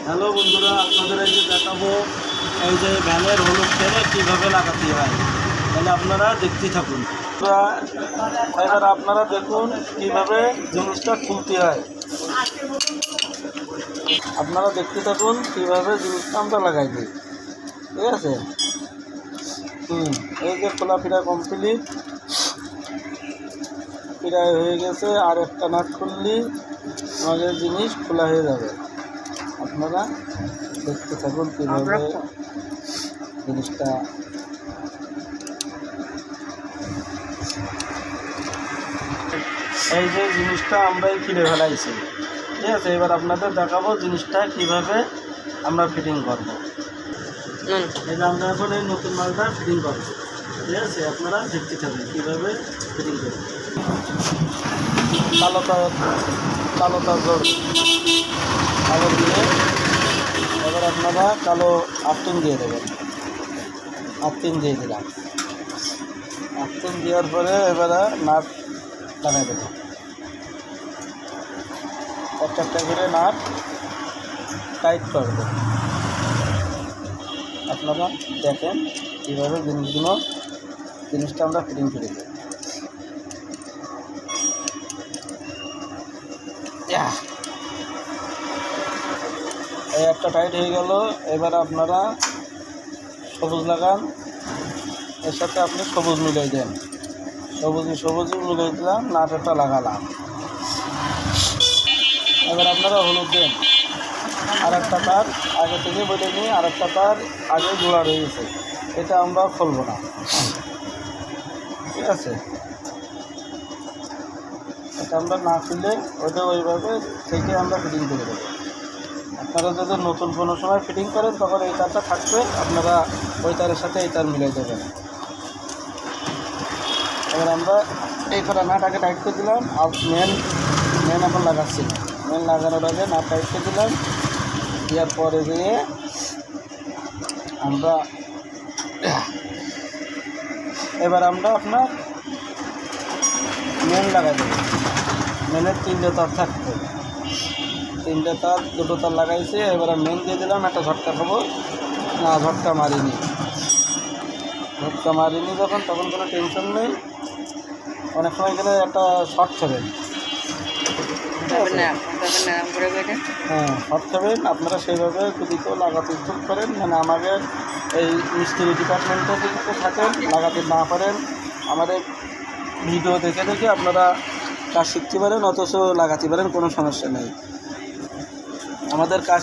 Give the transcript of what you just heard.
Hello বন্ধুরা, আপনাদের এই যে দেখাবো এই যে ভ্যানের হলুদ তেলে কীভাবে লাগাতে হয়, তাহলে আপনারা দেখতেই থাকুন। এবার আপনারা দেখুন কীভাবে জিনিসটা খুলতে হয়। আপনারা দেখতে থাকুন কীভাবে জিনিসটা আমরা লাগাই দিই। ঠিক আছে, এই যে খোলা ফিরা কমপ্লিট, প্রায় হয়ে গেছে। আর একটা নাট খুললি আমাদের জিনিস খোলা হয়ে যাবে। আপনারা দেখতে থাকুন কীভাবে জিনিসটা এই যে জিনিসটা আমরাই কিনে ফেলাইছি। ঠিক আছে, এবার আপনাদের দেখাবো জিনিসটা কিভাবে আমরা ফিটিং করবো। এই যে আমরা এখন এই নতুন মালটা ফিটিং করবো। ঠিক আছে, আপনারা দেখতে থাকুন কীভাবে ফিটিং করবো। কালো তার জোর কালো দিয়ে এবার আপনারা কালো আর্থিং দিয়ে দেবেন। আর্থিং দিয়ে দিলাম। আর্থিং দেওয়ার পরে এবারে নাট লাগাই দেবেন। একটা একটা করে নাট টাইট করবে। আপনারা দেখেন কীভাবে জিনিসটা আমরা ফিটিং করে দেব। এই একটা টাইট হয়ে গেল। এবার আপনারা সবুজ লাগান, এর সাথে আপনি সবুজ মিলাই দেন। সবুজ মিলাই দিলাম, নাট একটা লাগালাম। এবার আপনারা হলুদ দেন। আর একটা তার আগে থেকে বলে নিই, আর একটা তার আগে জোড়া রয়েছে, এটা আমরা খুলব না। ঠিক আছে, এটা আমরা না খুললে ওটা ওইভাবে থেকে আমরা ফিটিং করে দেবো। আপনারা যদি নতুন কোনো সময় ফিটিং করেন তখন এই তারটা থাকবে, আপনারা ওই তারের সাথে এই তার মিলাই দেবেন। এবার আমরা এই কটা নাট আগে টাইট করে দিলাম। আর মেন এখন লাগাচ্ছি না। মেন লাগানোর আগে নাট টাইট করে দিলাম। দেওয়ার পরে গিয়ে আমরা আপনার মেন লাগাই দেবো। মেনের 3টে তার থাকবে, 3টে তার, 2টো তার লাগাইছি। এবার মেন দিয়ে দিলাম। একটা ঝটকা খাবো না, ঝটকা মারিনি যখন, তখন কোনো টেনশন নেই। অনেক সময় গেলে একটা শর্ট খাবেন। হ্যাঁ, শর্ট খাবেন। আপনারা সেইভাবে যদি কেউ লাগাতে ইচ্ছুক করেন, মানে আমাদের এই মিস্ত্রি ডিপার্টমেন্টে যদি থাকেন, লাগাতে না পারেন, আমাদের ভিডিও দেখে আপনারা কাজ শিখতে পারেন, অথচ লাগাতে পারেন, কোনো সমস্যা নেই। আমাদের কাজ